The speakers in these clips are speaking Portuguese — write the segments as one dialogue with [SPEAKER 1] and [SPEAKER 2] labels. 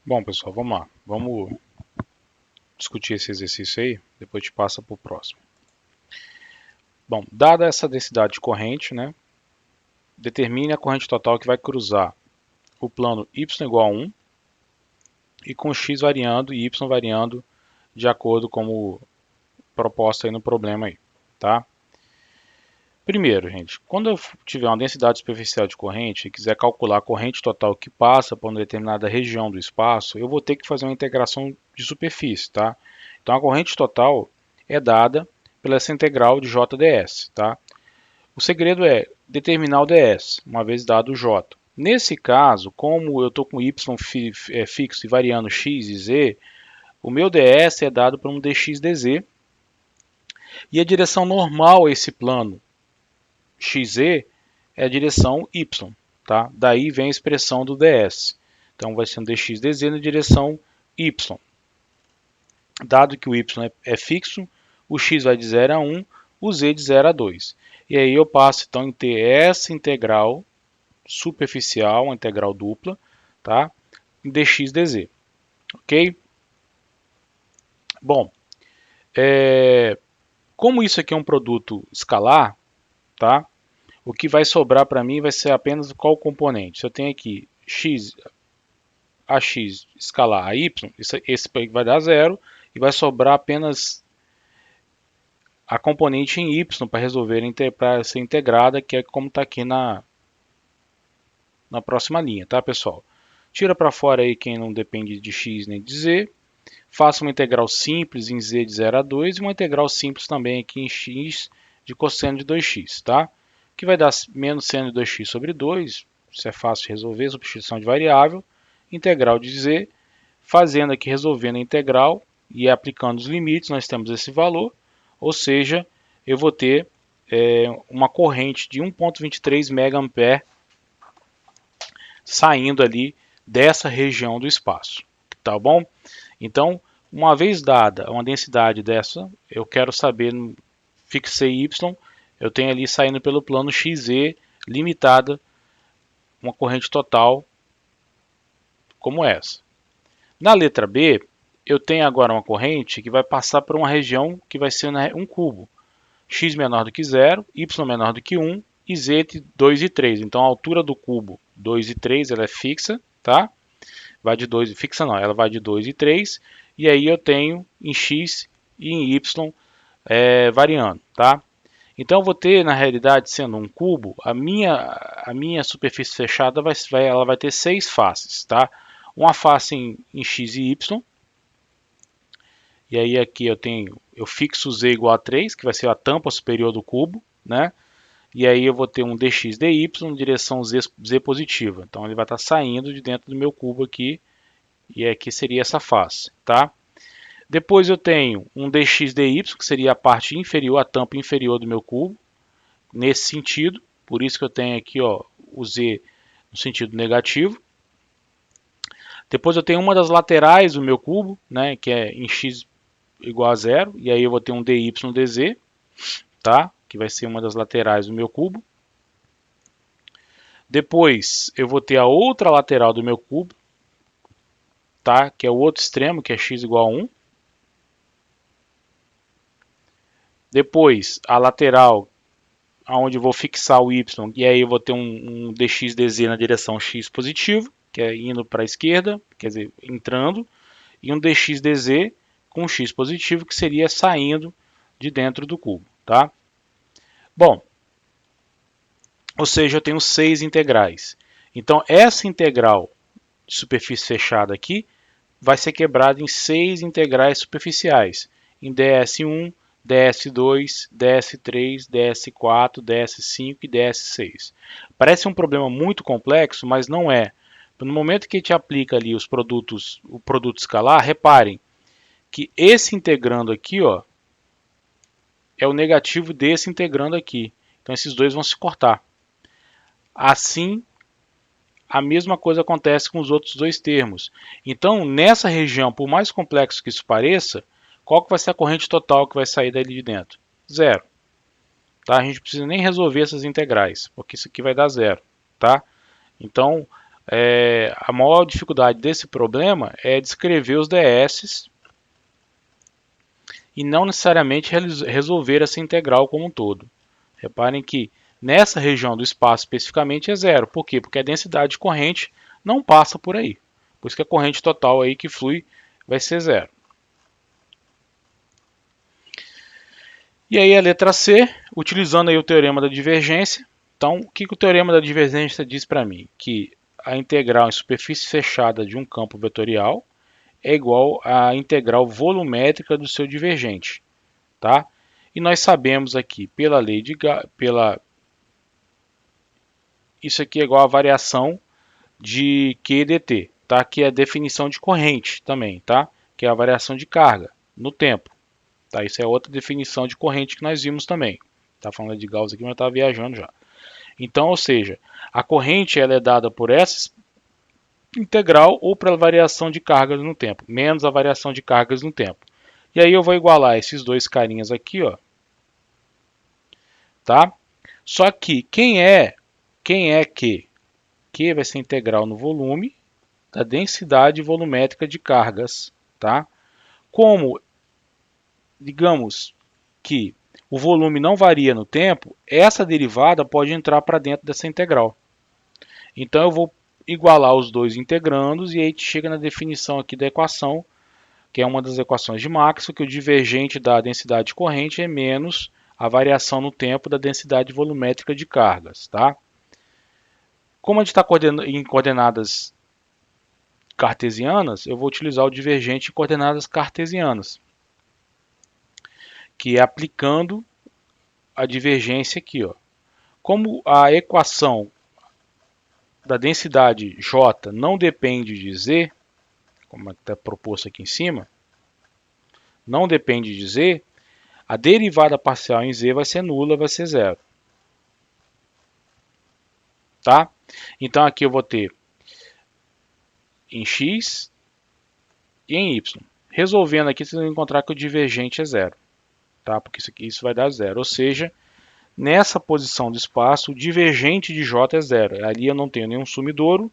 [SPEAKER 1] Bom, pessoal, vamos lá. Vamos discutir esse exercício aí, depois a gente passa para o próximo. Bom, dada essa densidade de corrente, né, determine a corrente total que vai cruzar o plano y igual a 1 e com x variando e y variando de acordo com proposto aí no problema aí, tá? Primeiro, gente, quando eu tiver uma densidade superficial de corrente e quiser calcular a corrente total que passa por uma determinada região do espaço, eu vou ter que fazer uma integração de superfície, tá? Então a corrente total é dada pela essa integral de JdS, tá? O segredo é determinar o ds, uma vez dado o j. Nesse caso, como eu estou com y fixo e variando x e z, o meu ds é dado por um dx dz, e a direção normal a esse plano xz é a direção y, tá? Daí vem a expressão do ds. Então vai ser um dx dz na direção y. Dado que o y é fixo, o x vai de 0 a 1, o z de 0 a 2. E aí eu passo então em ter essa integral superficial, uma integral dupla, tá? Em dx dz, ok? Bom, como isso aqui é um produto escalar, tá? O que vai sobrar para mim vai ser apenas qual componente. Se eu tenho aqui x, ax escalar a y, esse vai dar 0 e vai sobrar apenas a componente em y para resolver, para ser integrada, que é como está aqui na próxima linha, tá, pessoal? Tira para fora aí quem não depende de x nem de z. Faça uma integral simples em z de 0 a 2 e uma integral simples também aqui em x de cosseno de 2x, tá? Que vai dar menos seno de 2x sobre 2, isso é fácil de resolver, substituição de variável, integral de z, fazendo aqui, resolvendo a integral e aplicando os limites, nós temos esse valor, ou seja, eu vou ter uma corrente de 1,23 mA saindo ali dessa região do espaço, tá bom? Então, uma vez dada uma densidade dessa, eu quero saber, fixei y, eu tenho ali saindo pelo plano XZ limitada, uma corrente total como essa. Na letra B, eu tenho agora uma corrente que vai passar por uma região que vai ser um cubo. X menor do que 0, Y menor do que 1 e Z de 2 e 3. Então a altura do cubo 2 e 3 ela é fixa, tá? Vai de 2, fixa não, ela vai de 2 e 3. E aí eu tenho em X e em Y variando, tá? Então eu vou ter, na realidade, sendo um cubo, a minha superfície fechada ela vai ter 6 faces, tá? Uma face em x e y. E aí aqui eu fixo z igual a 3, que vai ser a tampa superior do cubo, né? E aí eu vou ter um dx dy em direção z positiva. Então ele vai estar saindo de dentro do meu cubo aqui, e aqui seria essa face, tá? Depois eu tenho um dx dy, que seria a parte inferior, a tampa inferior do meu cubo, nesse sentido. Por isso que eu tenho aqui, ó, o z no sentido negativo. Depois eu tenho uma das laterais do meu cubo, né, que é em x igual a 0, e aí eu vou ter um dy dz, tá? Que vai ser uma das laterais do meu cubo. Depois eu vou ter a outra lateral do meu cubo, tá? Que é o outro extremo, que é x igual a 1. Depois a lateral onde eu vou fixar o y, e aí eu vou ter um dx dz na direção x positivo, que é indo para a esquerda, quer dizer, entrando, e um dx dz com x positivo, que seria saindo de dentro do cubo, tá? Bom, ou seja, eu tenho 6 integrais. Então, essa integral de superfície fechada aqui vai ser quebrada em 6 integrais superficiais, em ds1, ds2, ds3, ds4, ds5 e ds6. Parece um problema muito complexo, mas não é. No momento que a gente aplica ali o produto escalar, reparem que esse integrando aqui, ó, é o negativo desse integrando aqui. Então esses dois vão se cortar. Assim, a mesma coisa acontece com os outros dois termos. Então, nessa região, por mais complexo que isso pareça, qual que vai ser a corrente total que vai sair dali de dentro? Zero. Tá? A gente não precisa nem resolver essas integrais, porque isso aqui vai dar zero. Tá? Então, a maior dificuldade desse problema é descrever os DS e não necessariamente resolver essa integral como um todo. Reparem que nessa região do espaço especificamente é zero. Por quê? Porque a densidade de corrente não passa por aí. Por isso que a corrente total aí que flui vai ser zero. E aí a letra C, utilizando aí o teorema da divergência. Então, o que o teorema da divergência diz para mim? Que a integral em superfície fechada de um campo vetorial é igual à integral volumétrica do seu divergente, tá? E nós sabemos aqui pela lei de isso aqui é igual à variação de Q dt, tá? Que é a definição de corrente também, tá? Que é a variação de carga no tempo, tá? Isso é outra definição de corrente que nós vimos também. Tá falando de Gauss aqui, mas eu estava viajando já. Então, ou seja, a corrente ela é dada por essa integral ou pela variação de cargas no tempo, menos a variação de cargas no tempo. E aí eu vou igualar esses dois carinhas aqui, ó, tá? Só que quem é Q? Q vai ser integral no volume da densidade volumétrica de cargas, tá? Como, digamos que o volume não varia no tempo, essa derivada pode entrar para dentro dessa integral. Então eu vou igualar os dois integrandos e aí chega na definição aqui da equação, que é uma das equações de Maxwell, que o divergente da densidade corrente é menos a variação no tempo da densidade volumétrica de cargas, tá? Como a gente está em coordenadas cartesianas, eu vou utilizar o divergente em coordenadas cartesianas, que é aplicando a divergência aqui, ó. Como a equação da densidade J não depende de Z, como está proposto aqui em cima, não depende de Z, a derivada parcial em Z vai ser nula, vai ser zero. Tá? Então aqui eu vou ter em X e em Y. Resolvendo aqui, vocês vão encontrar que o divergente é zero. Tá? Porque isso vai dar zero. Ou seja, nessa posição do espaço, o divergente de J é zero. Ali eu não tenho nenhum sumidouro,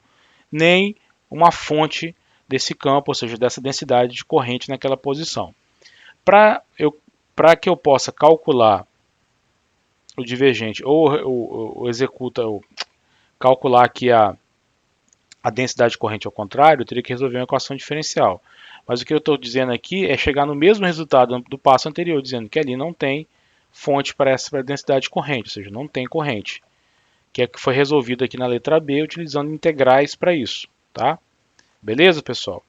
[SPEAKER 1] nem uma fonte desse campo, ou seja, dessa densidade de corrente naquela posição. Para que eu possa calcular o divergente ou calcular aqui a densidade de corrente ao contrário, eu teria que resolver uma equação diferencial. Mas o que eu estou dizendo aqui é chegar no mesmo resultado do passo anterior, dizendo que ali não tem fonte para essa densidade de corrente, ou seja, não tem corrente, que é que foi resolvido aqui na letra B, utilizando integrais para isso, tá? Beleza, pessoal?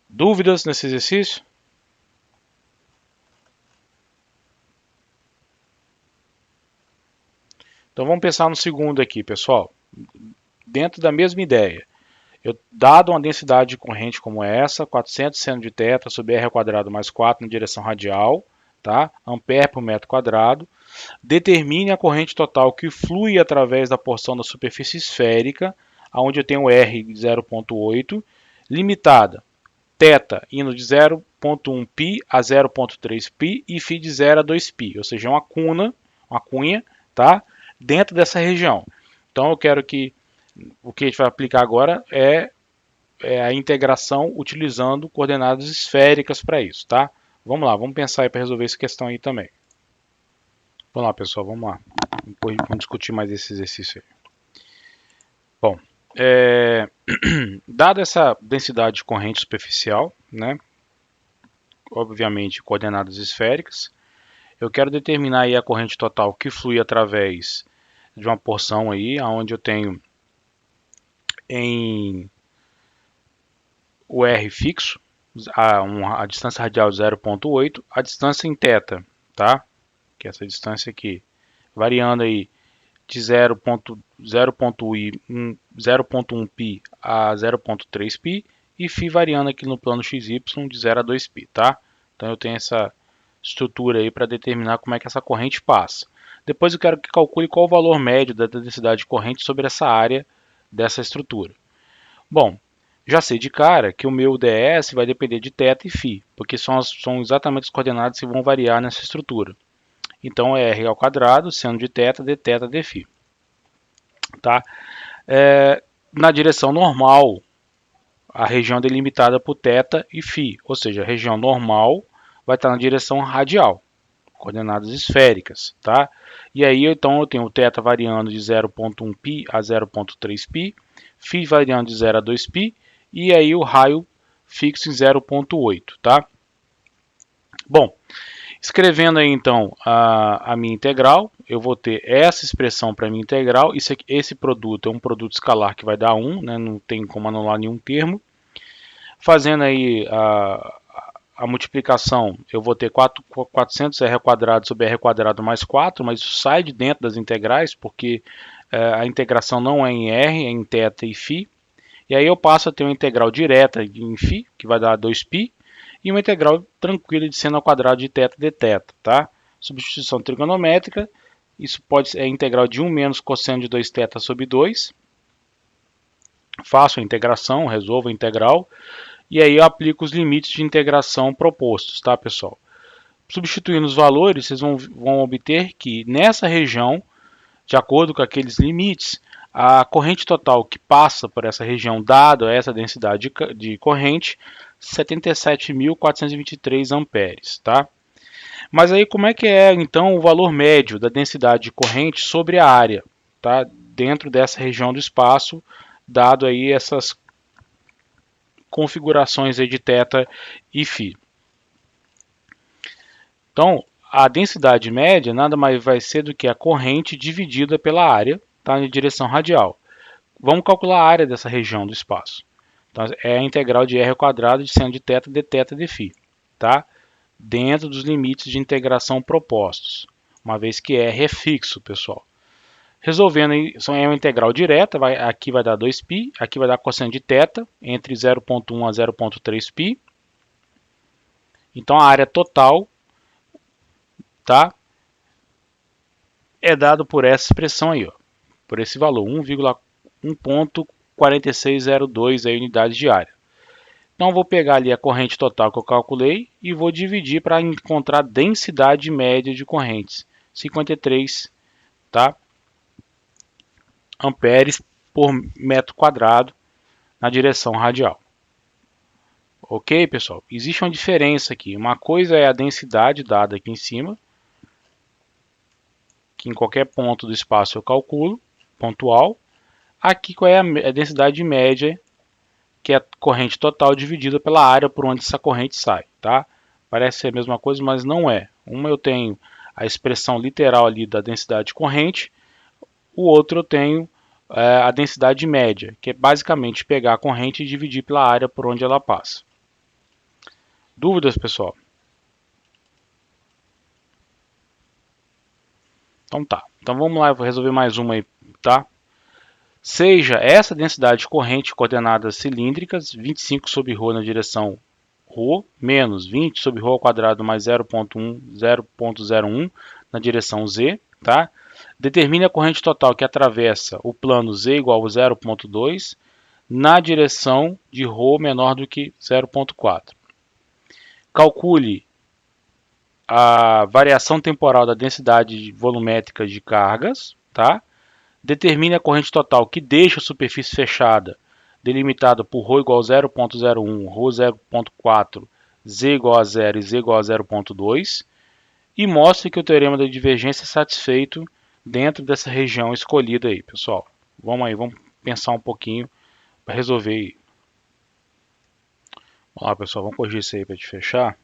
[SPEAKER 1] Dúvidas nesse exercício? Então vamos pensar no segundo aqui, pessoal. Dentro da mesma ideia. Dado uma densidade de corrente como essa, 400 seno de θ sobre r ao quadrado mais 4 na direção radial, tá? Ampere por metro quadrado, determine a corrente total que flui através da porção da superfície esférica, onde eu tenho R de 0,8, limitada, θ indo de 0,1 π a 0,3 π e φ de 0 a 2 π, ou seja, uma cunha, tá? Dentro dessa região. Então eu quero que o que a gente vai aplicar agora é a integração utilizando coordenadas esféricas para isso, tá? Vamos lá, vamos pensar aí para resolver essa questão aí também. Vamos lá, pessoal, vamos lá. Depois vamos discutir mais esse exercício aí. Bom, dada essa densidade de corrente superficial, né? Obviamente coordenadas esféricas, eu quero determinar aí a corrente total que flui através de uma porção aí, onde eu tenho em o R fixo, a distância radial 0,8, a distância em θ, tá? Que é essa distância aqui, variando aí de 0,1 π a 0,3 π e φ variando aqui no plano XY de 0 a 2 π, tá? Então eu tenho essa estrutura aí para determinar como é que essa corrente passa. Depois eu quero que calcule qual o valor médio da densidade de corrente sobre essa área dessa estrutura. Bom, já sei de cara que o meu ds vai depender de θ e φ, porque são exatamente as coordenadas que vão variar nessa estrutura. Então é r ao quadrado, seno de θ, dθ, dφ. Tá? na direção normal, a região delimitada por θ e φ, ou seja, a região normal vai estar na direção radial, coordenadas esféricas, tá? E aí então eu tenho o θ variando de 0,1π a 0,3π, φ variando de 0 a 2π, e aí o raio fixo em 0,8, tá? Bom, escrevendo aí então a minha integral, eu vou ter essa expressão para minha integral. Esse produto é um produto escalar que vai dar 1, né? Não tem como anular nenhum termo. Fazendo aí a multiplicação, eu vou ter 400r² sobre r² mais 4, mas isso sai de dentro das integrais, porque a integração não é em r, é em θ e φ. E aí eu passo a ter uma integral direta em φ, que vai dar 2π, e uma integral tranquila de seno ao quadrado de θ dθ, tá? Substituição trigonométrica, isso pode ser a integral de 1 menos cosseno de 2θ sobre 2. Faço a integração, resolvo a integral, e aí eu aplico os limites de integração propostos, tá, pessoal? Substituindo os valores, vocês vão obter que nessa região, de acordo com aqueles limites, a corrente total que passa por essa região, dado essa densidade de corrente, 77.423 amperes, tá? Mas aí como é que é então o valor médio da densidade de corrente sobre a área, tá? Dentro dessa região do espaço, dado aí essas configurações aí de θ e φ. Então, a densidade média nada mais vai ser do que a corrente dividida pela área, tá? Em direção radial. Vamos calcular a área dessa região do espaço. Então, é a integral de r² de seno de θ dθ dφ, tá? Dentro dos limites de integração propostos, uma vez que r é fixo, pessoal. Resolvendo, isso é uma integral direta, aqui vai dar 2π, aqui vai dar cosseno de θ, entre 0,1 a 0,3π. Então, a área total, tá, é dado por essa expressão aí, ó, por esse valor, 1,4602 unidades de área. Então, vou pegar ali a corrente total que eu calculei e vou dividir para encontrar a densidade média de correntes, 53, tá, amperes por metro quadrado na direção radial. Ok, pessoal? Existe uma diferença aqui. Uma coisa é a densidade dada aqui em cima, que em qualquer ponto do espaço eu calculo, pontual. Aqui qual é a densidade média, que é a corrente total dividida pela área por onde essa corrente sai, tá? Parece ser a mesma coisa, mas não é. Uma eu tenho a expressão literal ali da densidade de corrente, o outro eu tenho a densidade média, que é basicamente pegar a corrente e dividir pela área por onde ela passa. Dúvidas, pessoal? Então tá. Então vamos lá, eu vou resolver mais uma aí, tá? Seja essa densidade de corrente coordenadas cilíndricas, 25 sobre ρ na direção ρ, menos 20 sobre ρ² mais 0,01 na direção z, tá? Determine a corrente total que atravessa o plano z igual a 0,2 na direção de ρ menor do que 0,4. Calcule a variação temporal da densidade volumétrica de cargas, tá? Determine a corrente total que deixa a superfície fechada, delimitada por ρ igual a 0,01, ρ 0,4, z igual a 0 e z igual a 0,2, e mostre que o teorema da divergência é satisfeito dentro dessa região escolhida aí, pessoal. Vamos aí, vamos pensar um pouquinho para resolver aí. Vamos lá, pessoal, vamos corrigir isso aí para te fechar.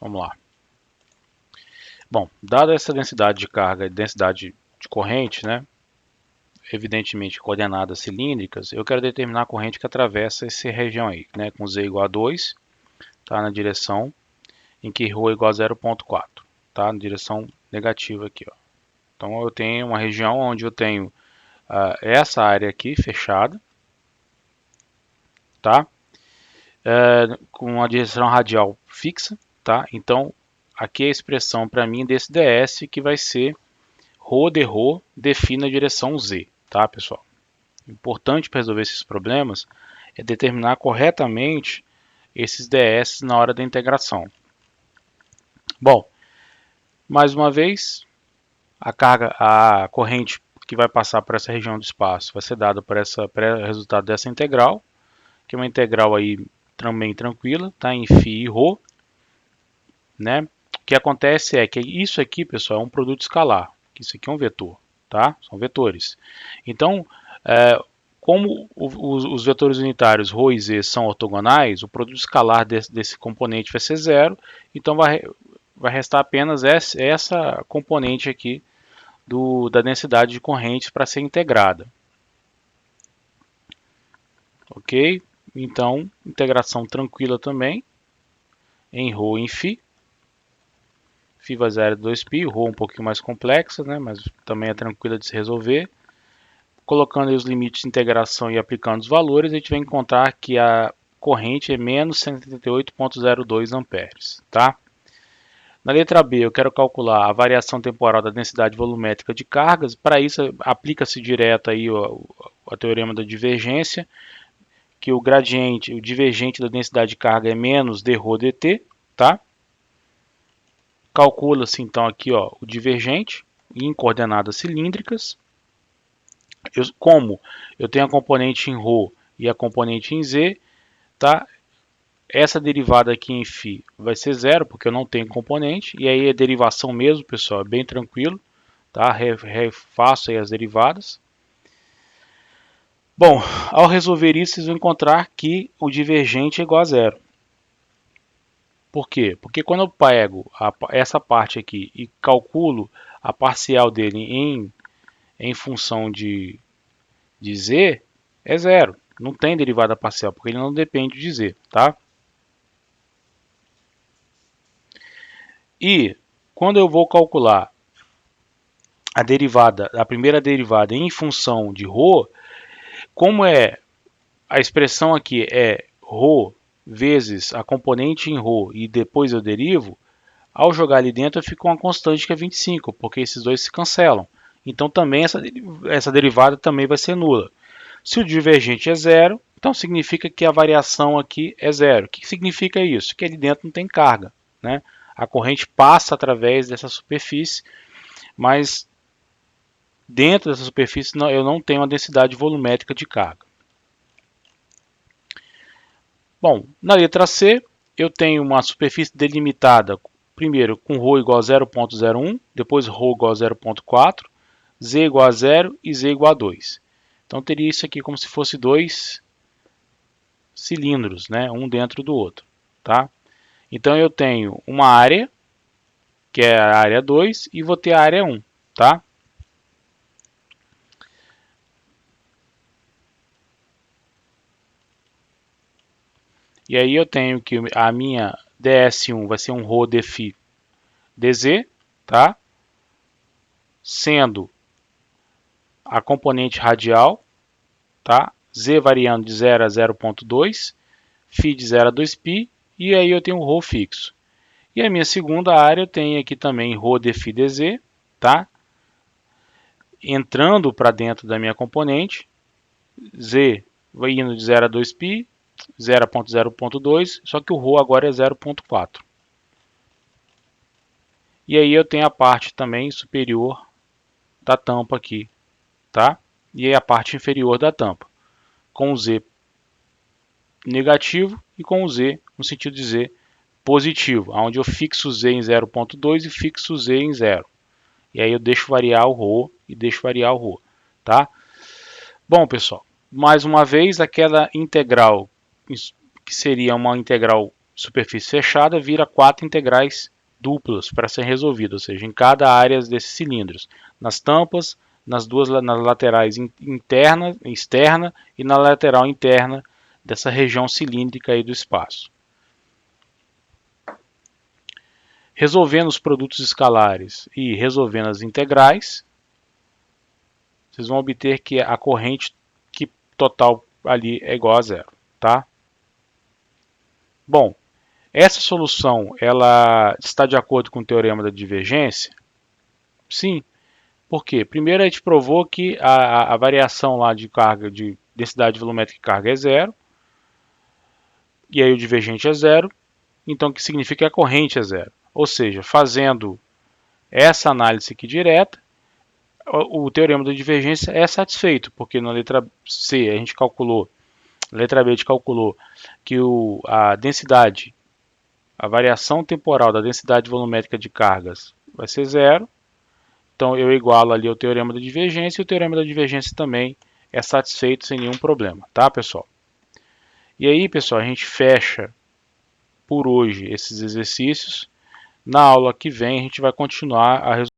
[SPEAKER 1] Vamos lá. Bom, dada essa densidade de carga e densidade de corrente, né, evidentemente coordenadas cilíndricas, eu quero determinar a corrente que atravessa essa região aí, né, com z igual a 2, tá, na direção em que ρ é igual a 0,4, tá, na direção negativa aqui, ó. Então eu tenho uma região onde eu tenho essa área aqui fechada, tá, com a direção radial fixa, tá. Então aqui é a expressão para mim desse ds, que vai ser ρ de ρ dφ na direção z, tá, pessoal? Importante para resolver esses problemas é determinar corretamente esses ds na hora da integração. Bom, mais uma vez, a corrente que vai passar por essa região do espaço vai ser dado por resultado dessa integral, que é uma integral aí também tranquila, tá? Em φ e ρ, né? O que acontece é que isso aqui, pessoal, é um produto escalar, que isso aqui é um vetor, tá? São vetores. Então, como os vetores unitários ρ e z são ortogonais, o produto escalar desse componente vai ser zero, então vai restar apenas essa componente aqui da densidade de correntes para ser integrada. Ok? Então, integração tranquila também, em ρ e em φ. Φ vai 0 2π, ρ um pouquinho mais complexa, né? Mas também é tranquila de se resolver. Colocando aí os limites de integração e aplicando os valores, a gente vai encontrar que a corrente é menos 178,02 amperes, tá? Na letra B, eu quero calcular a variação temporal da densidade volumétrica de cargas. Para isso, aplica-se direto aí o teorema da divergência, que o gradiente, o divergente da densidade de carga é menos dρ dt, tá? Calcula-se então aqui, ó, o divergente em coordenadas cilíndricas. Como eu tenho a componente em ρ e a componente em z, tá? Essa derivada aqui em φ vai ser zero, porque eu não tenho componente. E aí a derivação mesmo, pessoal, é bem tranquilo, tá? Refaço aí as derivadas. Bom, ao resolver isso, vocês vão encontrar que o divergente é igual a zero. Por quê? Porque quando eu pego essa parte aqui e calculo a parcial dele em função de z, é zero. Não tem derivada parcial, porque ele não depende de z, tá? E quando eu vou calcular a derivada, a primeira derivada em função de ρ, como a expressão aqui é ρ vezes a componente em ρ e depois eu derivo, ao jogar ali dentro eu fico com uma constante que é 25, porque esses dois se cancelam. Então também essa derivada também vai ser nula. Se o divergente é zero, então significa que a variação aqui é zero. O que significa isso? Que ali dentro não tem carga, né? A corrente passa através dessa superfície, mas dentro dessa superfície eu não tenho uma densidade volumétrica de carga. Bom, na letra C, eu tenho uma superfície delimitada, primeiro com ρ igual a 0,01, depois ρ igual a 0,4, z igual a 0 e z igual a 2. Então teria isso aqui como se fosse dois cilindros, né? Um dentro do outro, tá? Então eu tenho uma área, que é a área 2, e vou ter a área 1, tá? E aí eu tenho que a minha ds1 vai ser um ρ dφ dz, tá? Sendo a componente radial, tá? Z variando de 0 a 0,2, φ de 0 a 2π, e aí eu tenho o ρ fixo. E a minha segunda área eu tenho aqui também ρ dφ dz, tá? Entrando para dentro da minha componente, Z vai indo de 0 a 2π, 0,0.2, só que o ρ agora é 0,4. E aí eu tenho a parte também superior da tampa aqui, tá? E aí a parte inferior da tampa, com o Z negativo e com o Z, no sentido de Z, positivo, onde eu fixo Z em 0,2 e fixo Z em 0. E aí eu deixo variar o ρ e deixo variar o ρ, tá? Bom, pessoal, mais uma vez, aquela integral, que seria uma integral superfície fechada, vira 4 integrais duplas para ser resolvida, ou seja, em cada área desses cilindros, nas tampas, nas laterais interna, externa e na lateral interna dessa região cilíndrica aí do espaço. Resolvendo os produtos escalares e resolvendo as integrais, vocês vão obter que a corrente total ali é igual a zero, tá? Bom, essa solução ela está de acordo com o teorema da divergência? Sim. Por quê? Primeiro a gente provou que a variação lá de carga, de densidade volumétrica de carga é zero, e aí o divergente é zero, então o que significa que a corrente é zero. Ou seja, fazendo essa análise aqui direta, o teorema da divergência é satisfeito, porque na letra C a gente calculou, na letra B a gente calculou que a densidade, a variação temporal da densidade volumétrica de cargas vai ser zero. Então eu igualo ali o teorema da divergência, e o teorema da divergência também é satisfeito sem nenhum problema, tá, pessoal? E aí, pessoal, a gente fecha por hoje esses exercícios. Na aula que vem a gente vai continuar a resolver